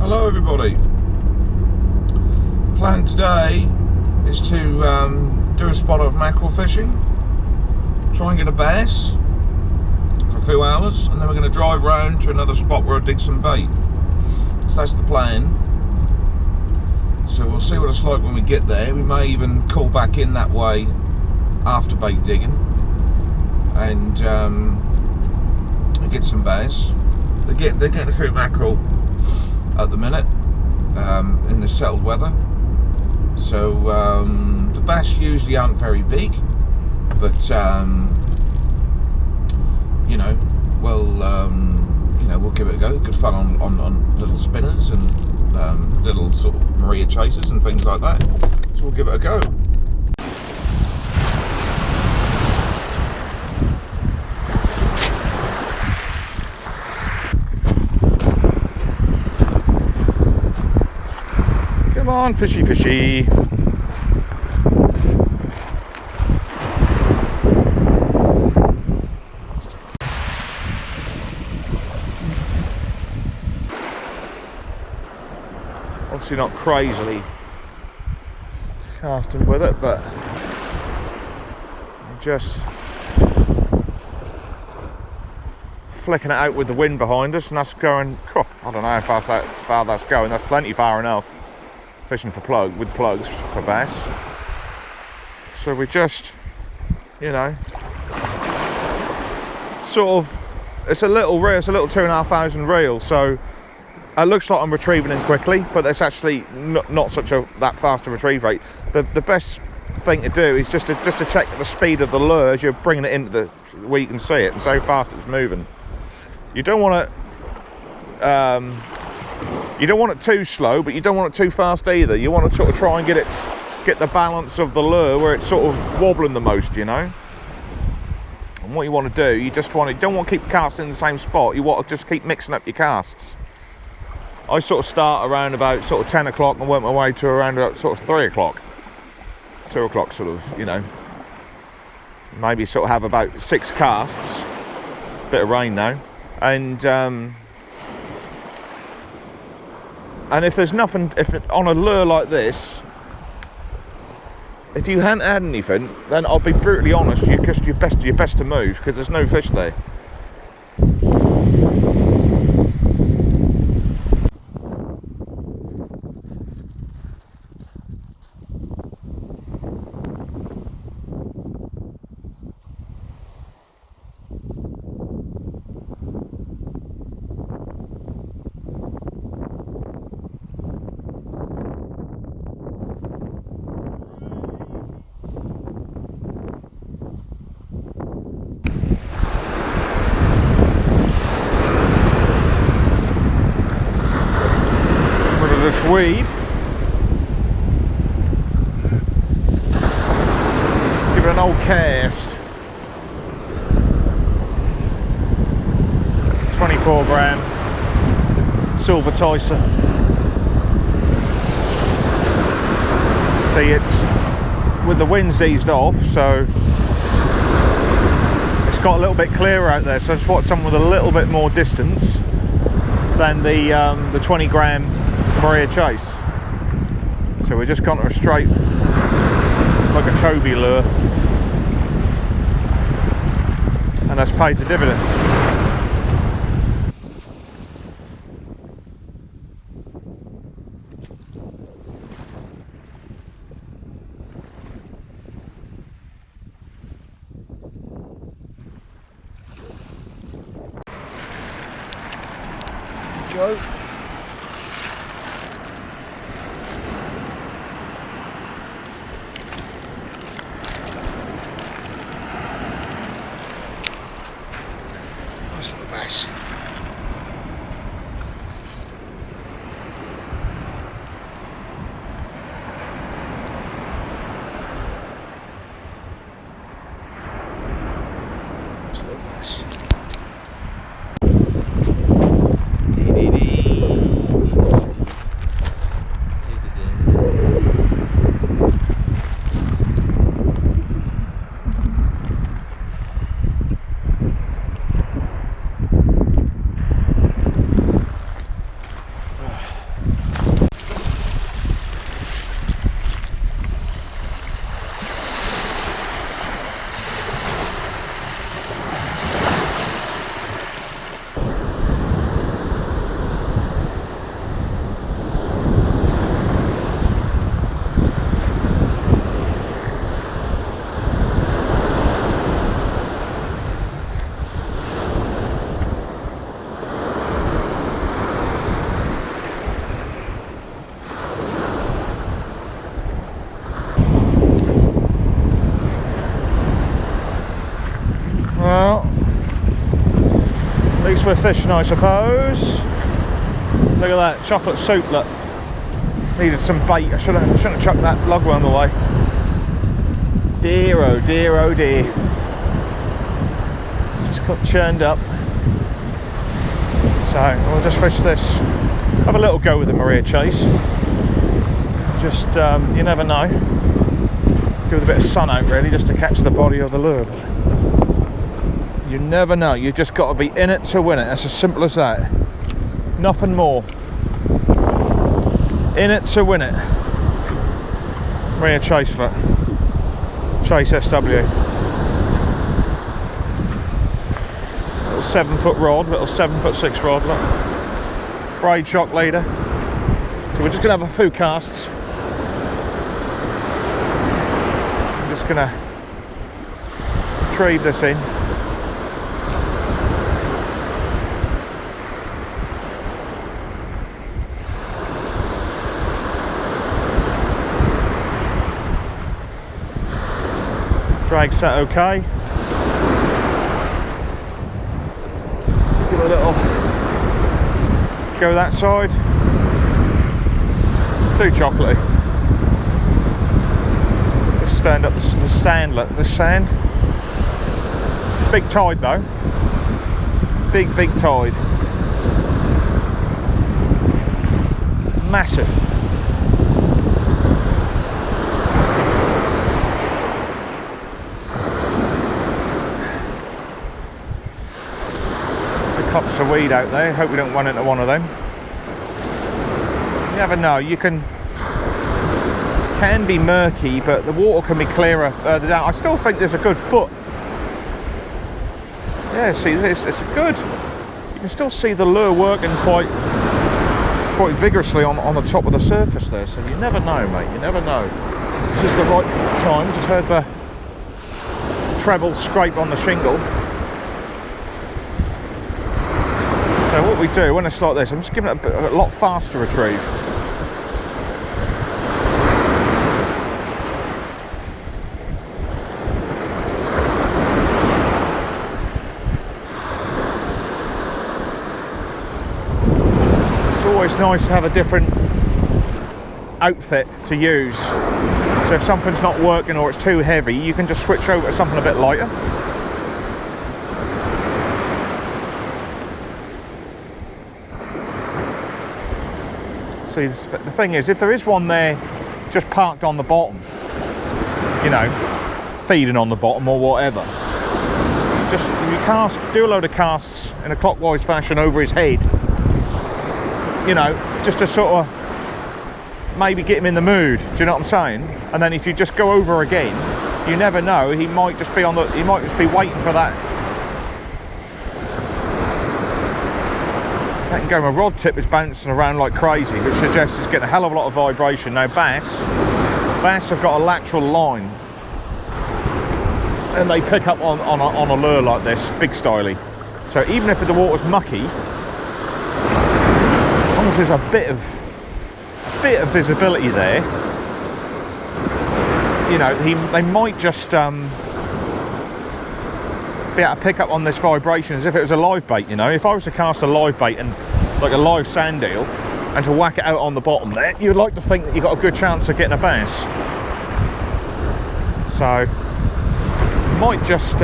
Hello everybody. Plan today is to do a spot of mackerel fishing, try and get a bass for a few hours, and then we're going to drive round to another spot where I dig some bait. So that's the plan. So we'll see what it's like when we get there. We may even call back in that way after bait digging and get some bass. They're getting a few mackerel at the minute in the settled weather. So the bass usually aren't very big, but you know, we'll give it a go. Good fun on little spinners and little sort of Maria chasers and things like that. So we'll give it a go. Come on, fishy, fishy. Obviously not crazily casting with it, but just flicking it out with the wind behind us, and that's going, I don't know how far that's going. That's plenty far enough. Fishing for plugs for bass. So we just, you know, sort of, it's a little reel, it's a little 2,500 reel, so it looks like I'm retrieving them quickly, but it's actually not such that fast a retrieve rate. The best thing to do is just to check the speed of the lure as you're bringing it into where you can see it and so fast it's moving. You don't want it too slow, but you don't want it too fast either. You want to sort of try and get the balance of the lure where it's sort of wobbling the most, you know. And what you want to do, you don't want to keep casting in the same spot. You want to just keep mixing up your casts. I sort of start around about sort of 10 o'clock and work my way to around about sort of 3 o'clock. 2 o'clock sort of, you know. Maybe sort of have about 6 casts. Bit of rain now. And if there's nothing, on a lure like this, if you hadn't had anything, then I'll be brutally honest, you're best to move, because there's no fish there. This weed, give it an old cast. 24 gram silver Tyser. See, it's with the winds eased off, so it's got a little bit clearer out there, so I just want something with a little bit more distance than the 20 gram Maria chase. So we're just gone to a straight, like a Toby lure, and that's paid the dividends. Joe. Nice little bass. Nice little bass. Dee dee dee. we're fishing, I suppose. Look at that, chocolate soup, look. Needed some bait. I shouldn't have chucked that lugworm away. Dear, oh dear, oh dear. It's just got churned up. So we'll just fish this. Have a little go with the Maria chase. Just, you never know. Do with a bit of sun out really, just to catch the body of the lure. You never know. You just got to be in it to win it. That's as simple as that. Nothing more. In it to win it. Maria chase foot. Chase SW. Little 7-foot rod, little 7'6" rod. Look. Braid shock leader. So we're just gonna have a few casts. I'm just gonna retrieve this in. Drag set okay. Let's give it a little go that side. Too chocolatey. Just stand up the sand, look, the sand. Big tide though. Big tide. Massive. Pops of weed out there. Hope we don't run into one of them. You never know. You can be murky, but the water can be clearer further down. I still think there's a good foot. Yeah, see, it's good. You can still see the lure working quite vigorously on the top of the surface there. So you never know, mate. You never know. This is the right time. Just heard the treble scrape on the shingle. So what we do when it's like this, I'm just giving it a lot faster retrieve. It's always nice to have a different outfit to use. So if something's not working or it's too heavy, you can just switch over to something a bit lighter. See, the thing is, if there is one there just parked on the bottom, you know, feeding on the bottom or whatever, just do a load of casts in a clockwise fashion over his head, you know, just to sort of maybe get him in the mood. Do you know what I'm saying? And then if you just go over again, you never know, he might just be waiting for that. That can go, my rod tip is bouncing around like crazy, which suggests it's getting a hell of a lot of vibration. Now bass have got a lateral line, and they pick up on a lure like this, big styly. So even if the water's mucky, as long as there's a bit of visibility there, you know, they might just be able to pick up on this vibration as if it was a live bait. You know, if I was to cast a live bait and like a live sand eel and to whack it out on the bottom there, you'd like to think that you've got a good chance of getting a bass. So might just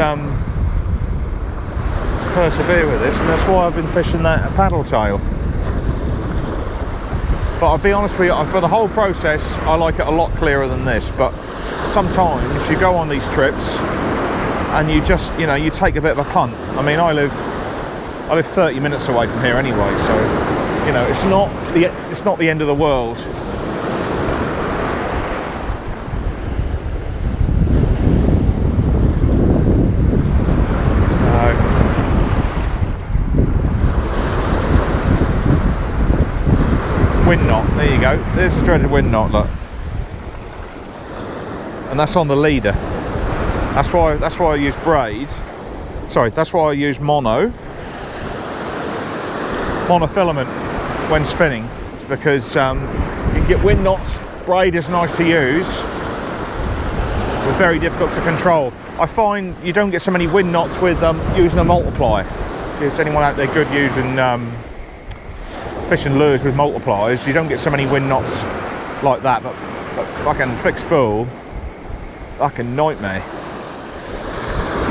persevere with this, and that's why I've been fishing that paddle tail. But I'll be honest with you, for the whole process I like it a lot clearer than this. But sometimes you go on these trips and you just, you know, you take a bit of a punt. I mean, I live 30 minutes away from here anyway, so you know, it's not the end of the world. So wind knot, there you go. There's the dreaded wind knot, look. And that's on the leader. That's why I use braid. Sorry, that's why I use monofilament when spinning. It's because you can get wind knots. Braid is nice to use, but very difficult to control. I find you don't get so many wind knots with using a multiplier. there's anyone out there good using fishing lures with multipliers, you don't get so many wind knots like that, but fucking fixed spool, fucking nightmare.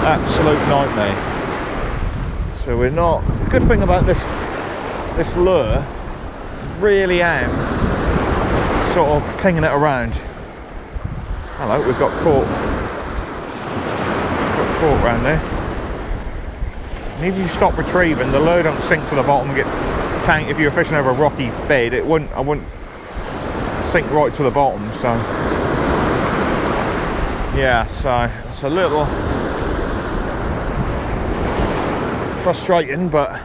Absolute nightmare. So we're not, good thing about this lure, really am sort of pinging it around. Hello, we've got caught around there. And even if you stop retrieving, the lure don't sink to the bottom and get tanked. If you're fishing over a rocky bed, I wouldn't sink right to the bottom. So yeah, so it's a little frustrating, but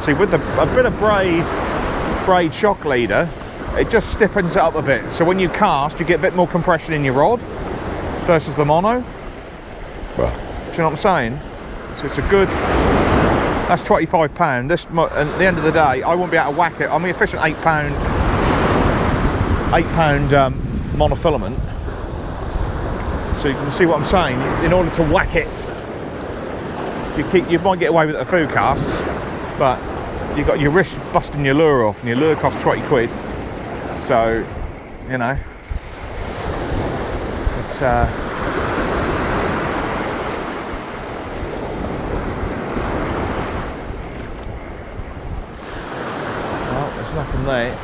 see, with a bit of braid shock leader, it just stiffens it up a bit, so when you cast you get a bit more compression in your rod versus the mono. Do you know what I'm saying? So it's a good, that's £25. This, at the end of the day, I won't be able to whack it. I mean, fishing £8 monofilament, so you can see what I'm saying. In order to whack it, you might get away with it at food casts, but you've got your wrist busting your lure off, and your lure costs 20 quid. So, you know, it's well, there's nothing there.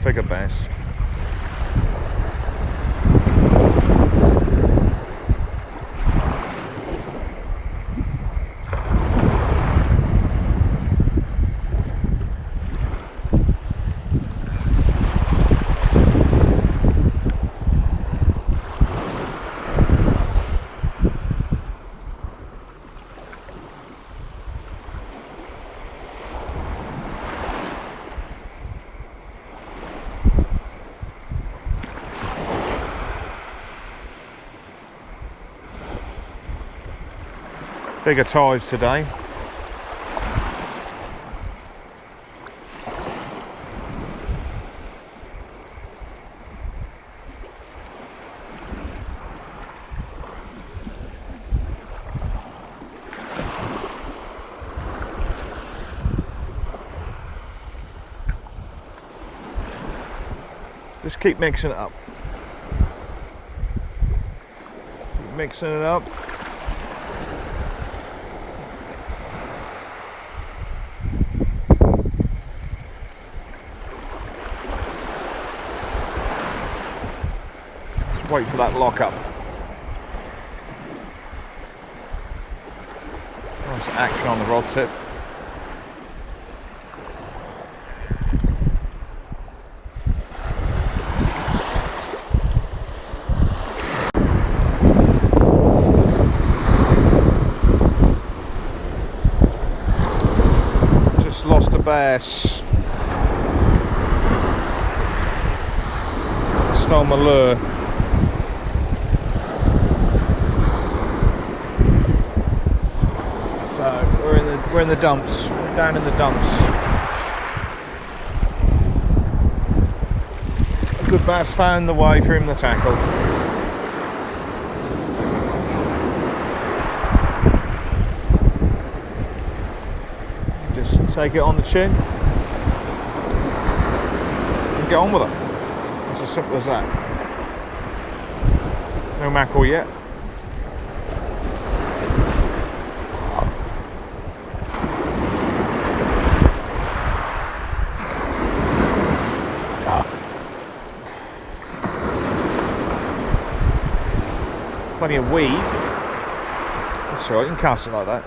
Figure bass. Bigger ties today. Just keep mixing it up. Keep mixing it up. Wait for that lock up. Nice action on the rod tip. Just lost a bass. Stole my lure. So we're in the dumps. We're down in the dumps. A good bass found the way for him to tackle. Just take it on the chin and get on with it. It's as simple as that. No mackerel yet. Plenty of weed. That's right, you can cast it like that.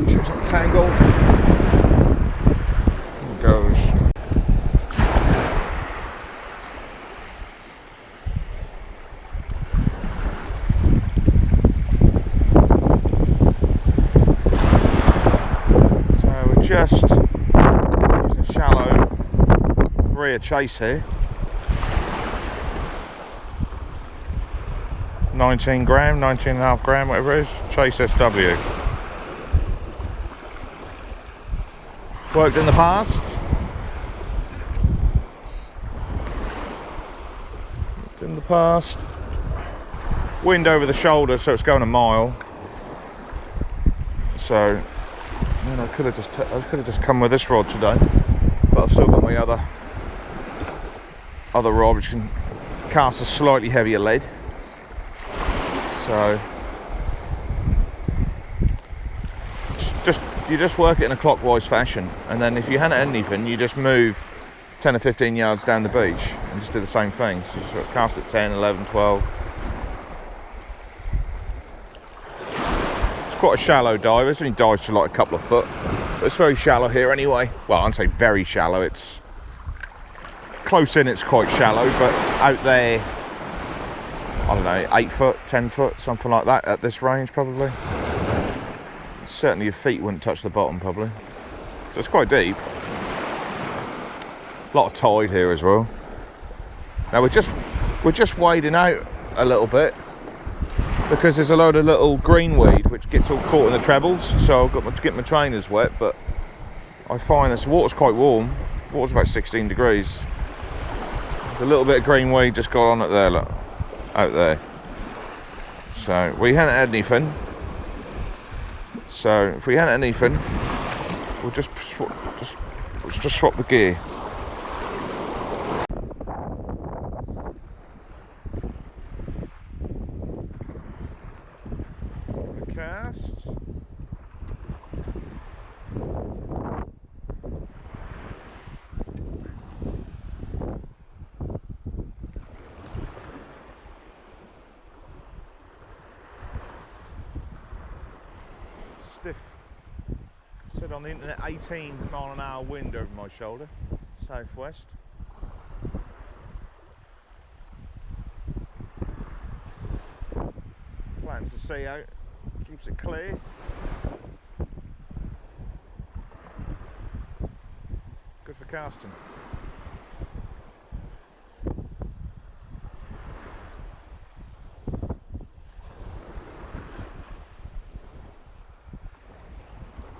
Choose up tangled. And goes. just using a shallow rear chase here. 19 gram, 19.5 gram, whatever it is. Chase SW. Worked in the past. Wind over the shoulder, so it's going a mile. So, man, I could have just come with this rod today, but I've still got my other rod, which can cast a slightly heavier lead. So, you just work it in a clockwise fashion, and then if you hadn't had anything, you just move 10 or 15 yards down the beach and just do the same thing. So you sort of cast at 10, 11, 12. It's quite a shallow dive. It's only dives to like a couple of foot, but it's very shallow here anyway. Well, I'd say very shallow. It's close in, it's quite shallow, but out there, I don't know, 8 foot, 10 foot, something like that at this range probably. Certainly your feet wouldn't touch the bottom probably. So it's quite deep. A lot of tide here as well. Now we're just wading out a little bit because there's a load of little greenweed which gets all caught in the trebles, so I've got to get my trainers wet, but I find this water's quite warm. Water's about 16 degrees. There's a little bit of greenweed just got on it there, look, out there. So we hadn't had anything. So if we hadn't had anything, we'll just swap the gear. Cast. Stiff. Said on the internet 18-mile-an-hour wind over my shoulder, southwest. Flattens the sea out, keeps it clear. Good for casting.